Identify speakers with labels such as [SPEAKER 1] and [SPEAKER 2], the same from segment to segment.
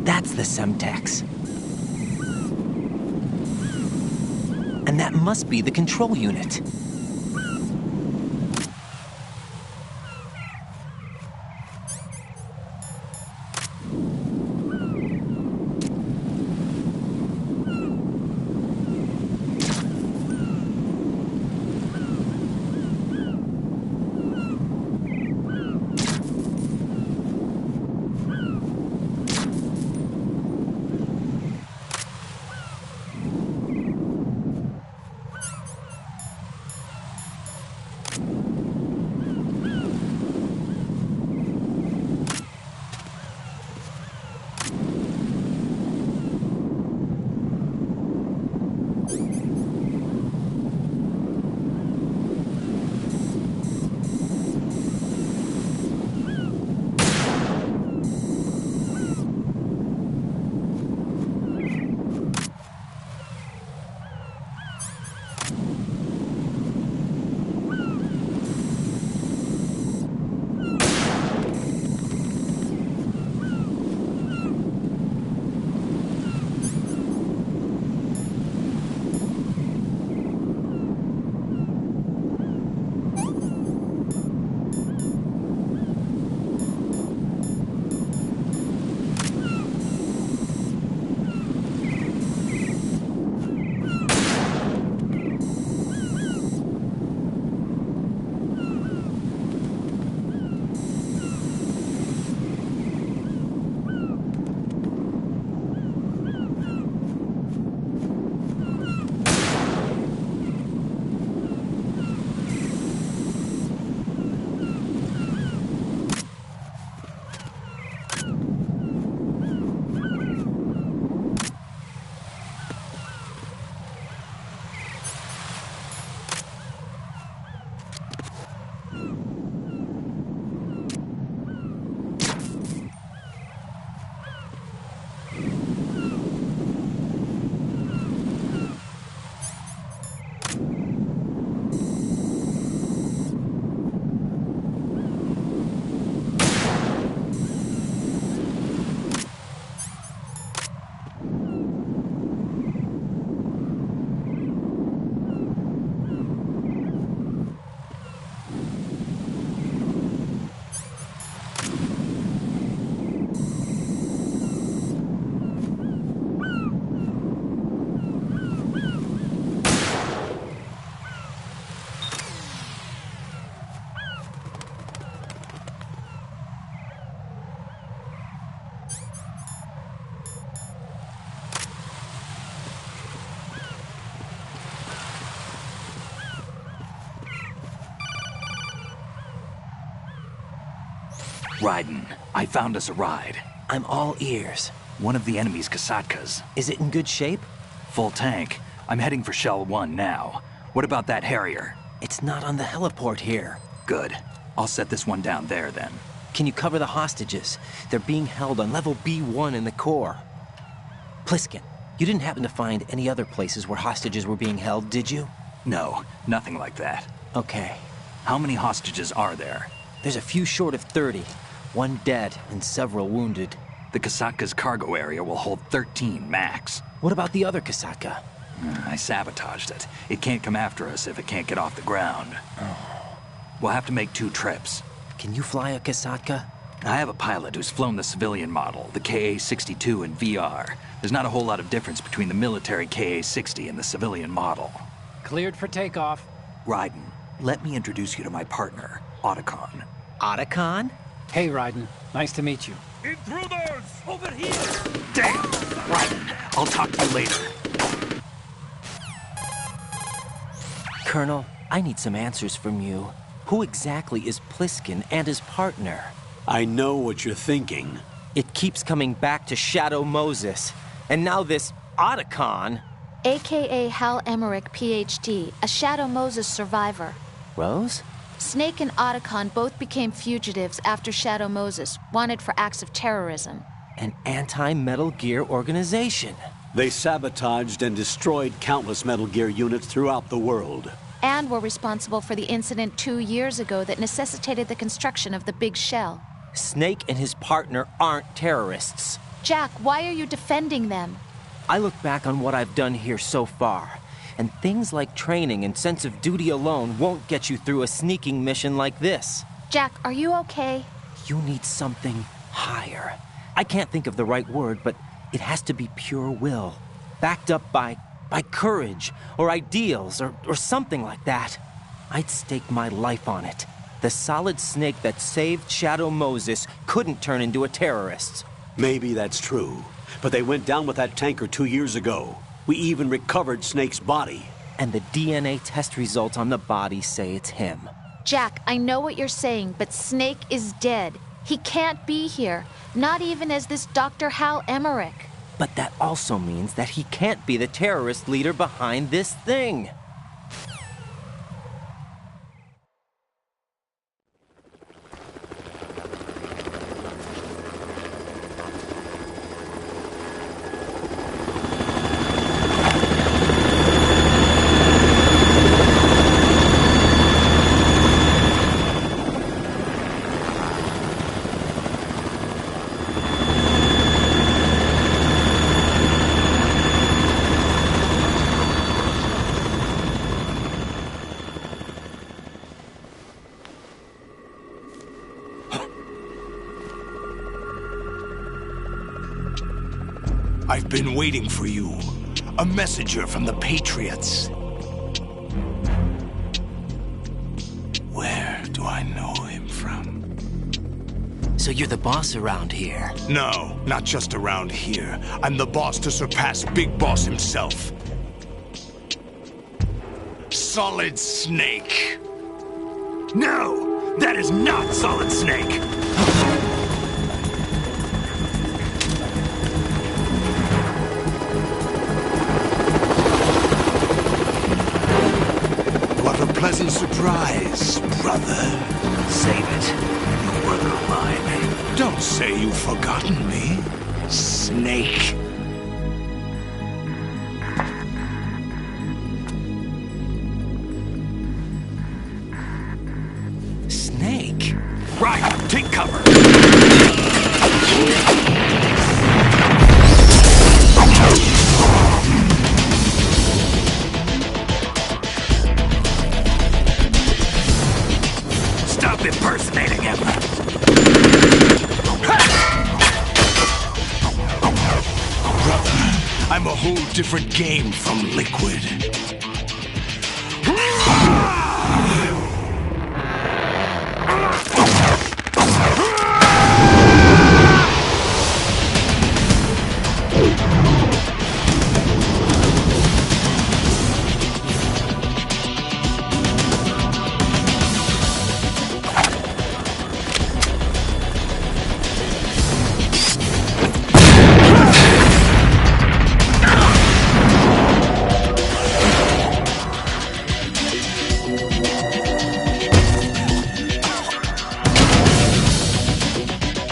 [SPEAKER 1] That's the Semtex. And that must be the control unit.
[SPEAKER 2] Raiden, I found us a ride.
[SPEAKER 1] I'm all ears.
[SPEAKER 2] One of the enemy's Kasatkas.
[SPEAKER 1] Is it in good shape?
[SPEAKER 2] Full tank. I'm heading for Shell 1 now. What about that Harrier?
[SPEAKER 1] It's not on the heliport here.
[SPEAKER 2] Good. I'll set this one down there then.
[SPEAKER 1] Can you cover the hostages? They're being held on level B1 in the core. Pliskin, you didn't happen to find any other places where hostages were being held, did you?
[SPEAKER 2] No, nothing like that.
[SPEAKER 1] Okay.
[SPEAKER 2] How many hostages are there?
[SPEAKER 1] There's a few short of 30. One dead and several wounded.
[SPEAKER 2] The Kasatka's cargo area will hold 13 max.
[SPEAKER 1] What about the other Kasatka?
[SPEAKER 2] I sabotaged it. It can't come after us if it can't get off the ground.
[SPEAKER 1] Oh.
[SPEAKER 2] We'll have to make 2 trips.
[SPEAKER 1] Can you fly a Kasatka?
[SPEAKER 2] I have a pilot who's flown the civilian model, the KA-62 in VR. There's not a whole lot of difference between the military KA-60 and the civilian model.
[SPEAKER 3] Cleared for takeoff.
[SPEAKER 2] Raiden, let me introduce you to my partner, Otacon.
[SPEAKER 1] Otacon?
[SPEAKER 3] Hey, Raiden. Nice to meet you.
[SPEAKER 4] Intruders! Over here!
[SPEAKER 2] Damn! Raiden, I'll talk to you later.
[SPEAKER 1] Colonel, I need some answers from you. Who exactly is Pliskin and his partner?
[SPEAKER 5] I know what you're thinking.
[SPEAKER 1] It keeps coming back to Shadow Moses. And now this Otacon.
[SPEAKER 6] AKA Hal Emmerich, PhD, a Shadow Moses survivor.
[SPEAKER 1] Rose?
[SPEAKER 6] Snake and Otacon both became fugitives after Shadow Moses, wanted for acts of terrorism.
[SPEAKER 1] An anti-Metal Gear organization.
[SPEAKER 5] They sabotaged and destroyed countless Metal Gear units throughout the world.
[SPEAKER 6] and were responsible for the incident 2 years ago that necessitated the construction of the big shell.
[SPEAKER 1] Snake and his partner aren't terrorists.
[SPEAKER 6] Jack, why are you defending them?
[SPEAKER 1] I look back on what I've done here so far, and things like training and sense of duty alone won't get you through a sneaking mission like this.
[SPEAKER 6] Jack, are you okay?
[SPEAKER 1] You need something higher. I can't think of the right word, but it has to be pure will, backed up by courage, or ideals, or something like that. I'd stake my life on it. The solid snake that saved Shadow Moses couldn't turn into a terrorist.
[SPEAKER 5] Maybe that's true, but they went down with that tanker 2 years ago. We even recovered Snake's body.
[SPEAKER 1] And the DNA test results on the body say it's him.
[SPEAKER 6] Jack, I know what you're saying, but Snake is dead. He can't be here, not even as this Dr. Hal Emmerich.
[SPEAKER 1] But that also means that he can't be the terrorist leader behind this thing.
[SPEAKER 7] I've been waiting for you. A messenger from the Patriots. Where do I know him from?
[SPEAKER 1] So you're the boss around here?
[SPEAKER 7] No, not just around here. I'm the boss to surpass Big Boss himself. Solid Snake.
[SPEAKER 2] No! That is not Solid Snake!
[SPEAKER 7] What a pleasant surprise, brother.
[SPEAKER 2] Save it. You brother of mine.
[SPEAKER 7] Don't say you've forgotten me, Snake.
[SPEAKER 1] Snake?
[SPEAKER 2] Right, take cover! Stop impersonating him!
[SPEAKER 7] Brother, I'm a whole different game from Liquid.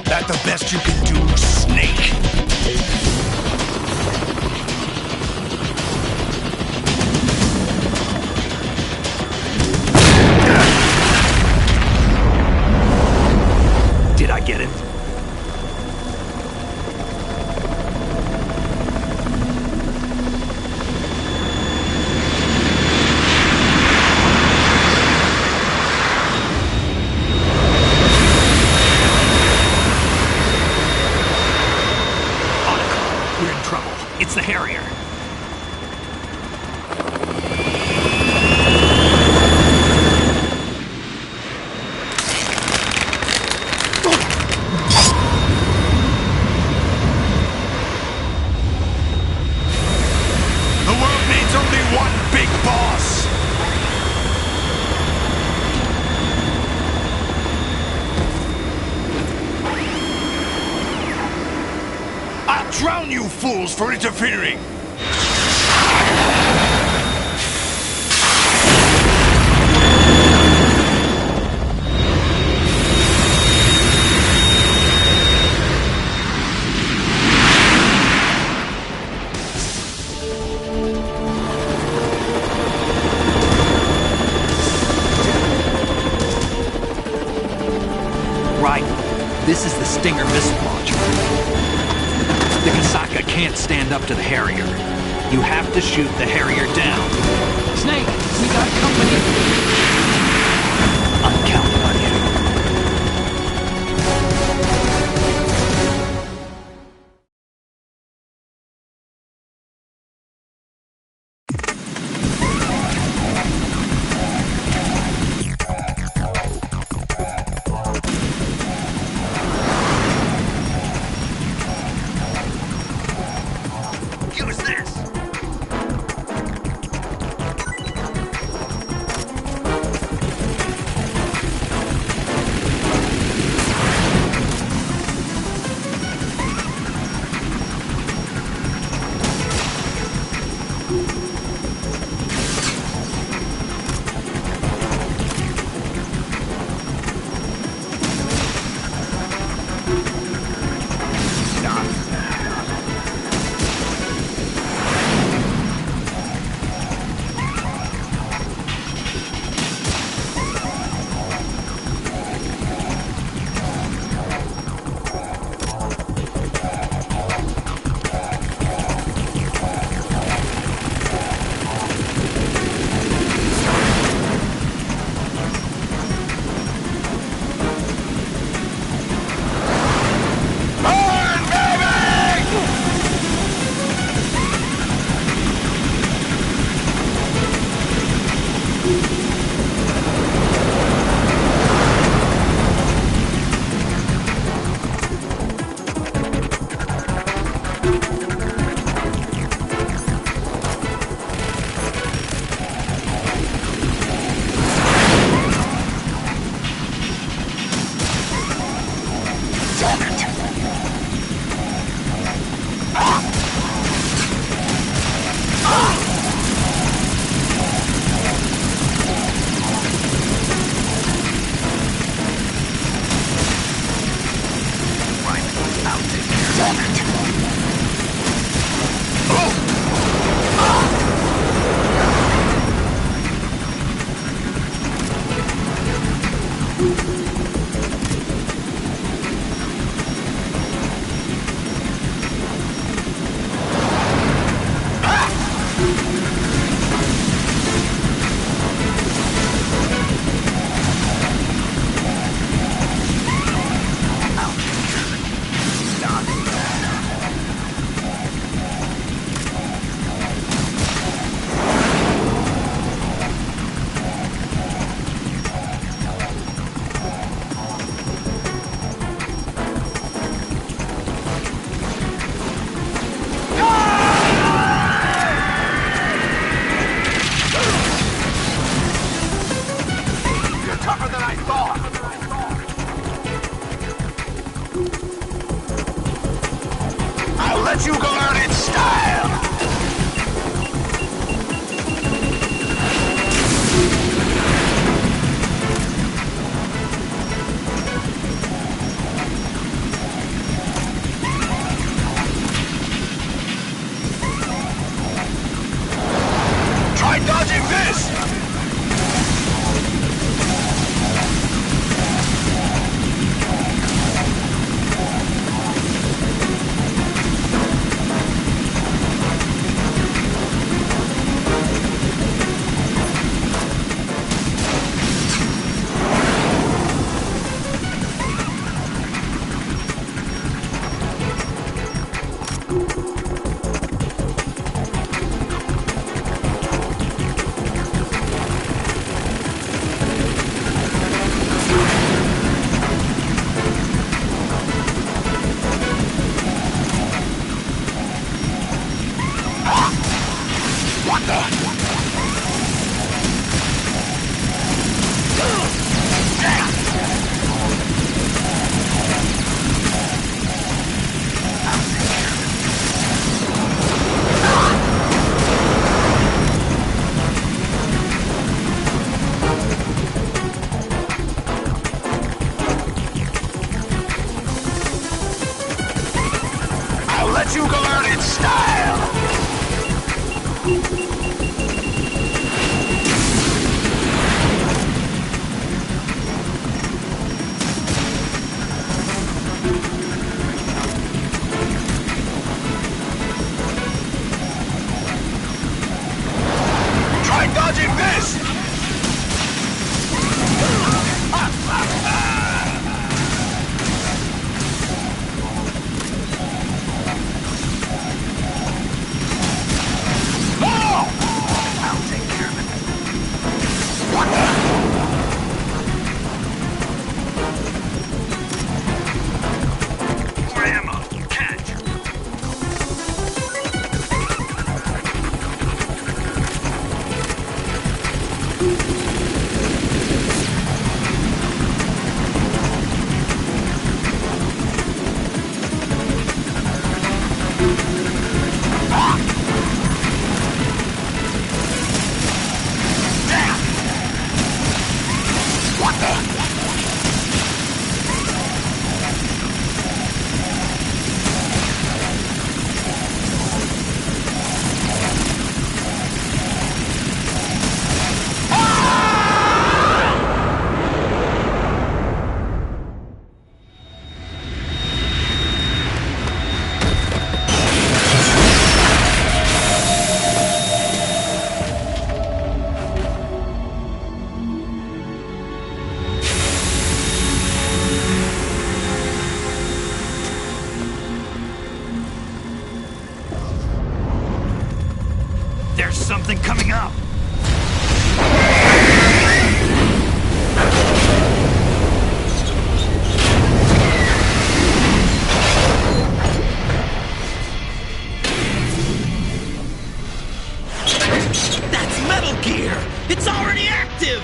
[SPEAKER 7] That the best you can do, Snake?
[SPEAKER 2] Did I get it? We're in trouble. It's the Harrier.
[SPEAKER 7] The world needs only one big boss. I'll drown you fools for interfering.
[SPEAKER 2] This is the Stinger missile launcher. The Kasaka can't stand up to the Harrier. You have to shoot the Harrier down.
[SPEAKER 3] Snake, we got company.
[SPEAKER 2] I'm counting on you. coming up!
[SPEAKER 1] That's Metal Gear! It's already active!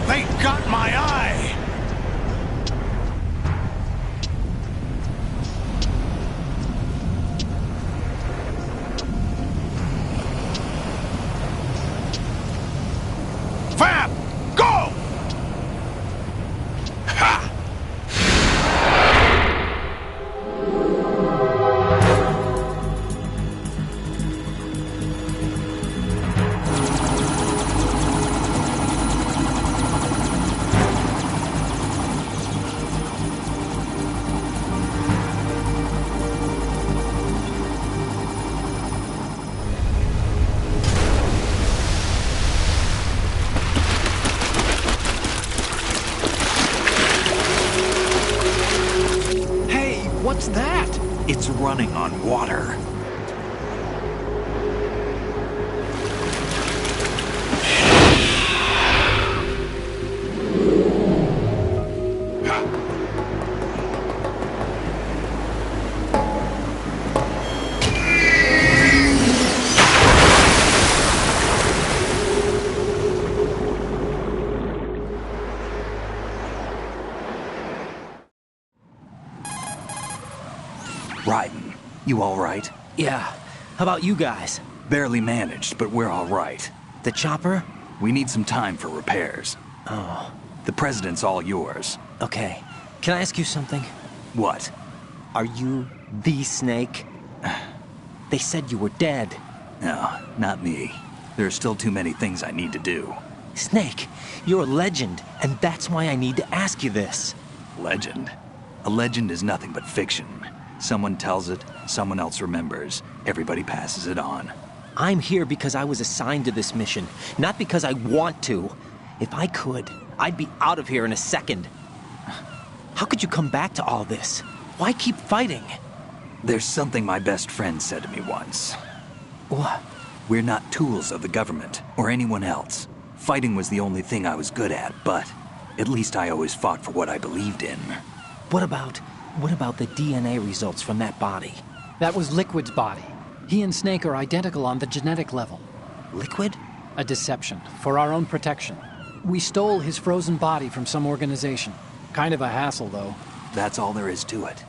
[SPEAKER 7] They got my eye! Fab! Go! Ha!
[SPEAKER 3] What's that?
[SPEAKER 2] It's running on water. Raiden, you all right?
[SPEAKER 1] Yeah. How about you guys?
[SPEAKER 2] Barely managed, but we're all right.
[SPEAKER 1] The chopper?
[SPEAKER 2] We need some time for repairs.
[SPEAKER 1] Oh,
[SPEAKER 2] The president's all yours.
[SPEAKER 1] okay. Can I ask you something?
[SPEAKER 2] What?
[SPEAKER 1] Are you the Snake? They said you were dead.
[SPEAKER 2] No, not me. There are still too many things I need to do.
[SPEAKER 1] Snake, you're a legend, and that's why I need to ask you this.
[SPEAKER 2] Legend? A legend is nothing but fiction. Someone tells it, someone else remembers. Everybody passes it on.
[SPEAKER 1] I'm here because I was assigned to this mission, not because I want to. If I could, I'd be out of here in a second. How could you come back to all this? Why keep fighting?
[SPEAKER 2] There's something my best friend said to me once.
[SPEAKER 1] What?
[SPEAKER 2] We're not tools of the government or anyone else. Fighting was the only thing I was good at, but at least I always fought for what I believed in.
[SPEAKER 1] What about the DNA results from that body?
[SPEAKER 3] That was Liquid's body. He and Snake are identical on the genetic level.
[SPEAKER 1] Liquid?
[SPEAKER 3] A deception, for our own protection. We stole his frozen body from some organization. Kind of a hassle, though.
[SPEAKER 2] That's all there is to it.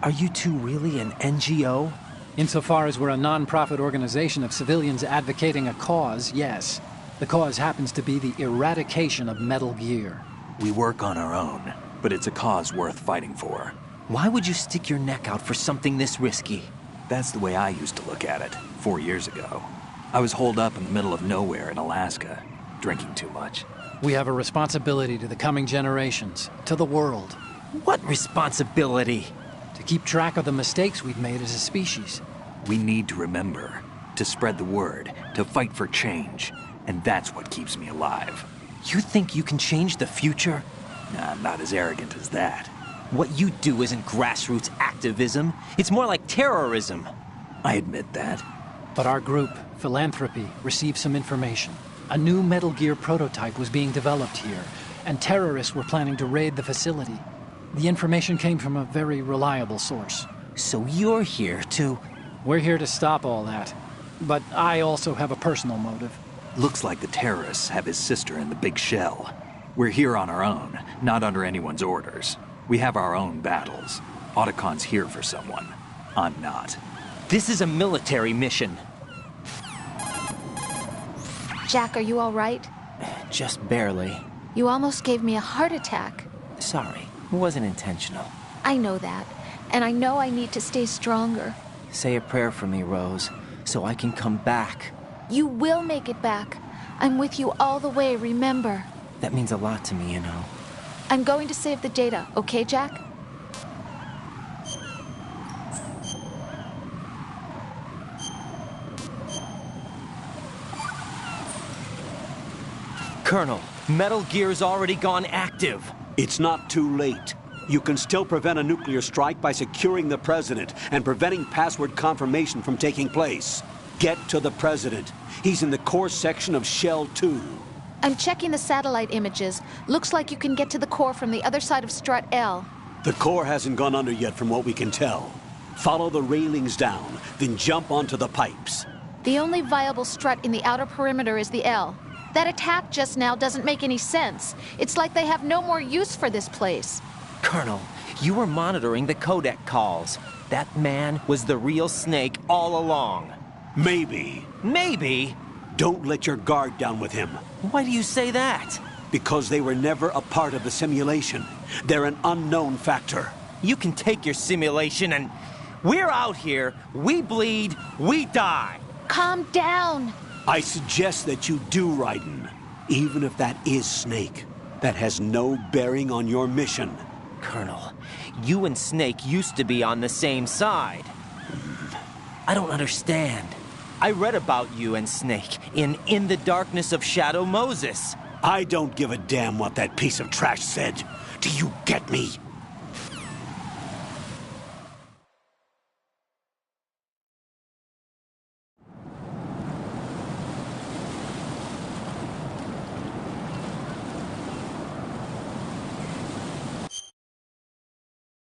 [SPEAKER 1] Are you two really an NGO?
[SPEAKER 3] Insofar as we're a non-profit organization of civilians advocating a cause, yes. The cause happens to be the eradication of Metal Gear.
[SPEAKER 2] We work on our own, but it's a cause worth fighting for.
[SPEAKER 1] Why would you stick your neck out for something this risky?
[SPEAKER 2] That's the way I used to look at it, 4 years ago. I was holed up in the middle of nowhere in Alaska, drinking too much.
[SPEAKER 3] We have a responsibility to the coming generations, to the world,
[SPEAKER 1] What responsibility?
[SPEAKER 3] to keep track of the mistakes we've made as a species.
[SPEAKER 2] We need to remember, to spread the word, to fight for change, and that's what keeps me alive.
[SPEAKER 1] You think you can change the future?
[SPEAKER 2] Nah, I'm not as arrogant as that.
[SPEAKER 1] What you do isn't grassroots activism. It's more like terrorism.
[SPEAKER 2] I admit that.
[SPEAKER 3] But our group, Philanthropy, received some information. A new Metal Gear prototype was being developed here, and terrorists were planning to raid the facility. The information came from a very reliable source.
[SPEAKER 1] So you're here to...
[SPEAKER 3] We're here to stop all that. but I also have a personal motive.
[SPEAKER 2] Looks like the terrorists have his sister in the big shell. We're here on our own, not under anyone's orders. We have our own battles. Otacon's here for someone. I'm not.
[SPEAKER 1] This is a military mission.
[SPEAKER 6] Jack, are you all right?
[SPEAKER 1] Just barely.
[SPEAKER 6] You almost gave me a heart attack.
[SPEAKER 1] Sorry, it wasn't intentional.
[SPEAKER 6] I know that, and I know I need to stay stronger.
[SPEAKER 1] Say a prayer for me, Rose, so I can come back.
[SPEAKER 6] You will make it back. I'm with you all the way, remember?
[SPEAKER 1] That means a lot to me, you know.
[SPEAKER 6] I'm going to save the data, okay, Jack?
[SPEAKER 1] Colonel, Metal Gear's already gone active.
[SPEAKER 5] It's not too late. You can still prevent a nuclear strike by securing the president and preventing password confirmation from taking place. Get to the president. He's in the core section of Shell 2.
[SPEAKER 6] I'm checking the satellite images. Looks like you can get to the core from the other side of Strut L.
[SPEAKER 5] The core hasn't gone under yet from what we can tell. Follow the railings down, then jump onto the pipes.
[SPEAKER 6] The only viable strut in the outer perimeter is the L. That attack just now doesn't make any sense. It's like they have no more use for this place.
[SPEAKER 1] Colonel, you were monitoring the codec calls. That man was the real Snake all along.
[SPEAKER 5] Maybe.
[SPEAKER 1] Maybe?
[SPEAKER 5] Don't let your guard down with him.
[SPEAKER 1] Why do you say that?
[SPEAKER 5] Because they were never a part of the simulation. They're an unknown factor.
[SPEAKER 1] You can take your simulation and... We're out here, we bleed, we die.
[SPEAKER 6] Calm down.
[SPEAKER 5] I suggest that you do, Raiden. Even if that is Snake. That has no bearing on your mission.
[SPEAKER 1] Colonel, you and Snake used to be on the same side. I don't understand. I read about you and Snake in the Darkness of Shadow Moses.
[SPEAKER 5] I don't give a damn what that piece of trash said. Do you get me?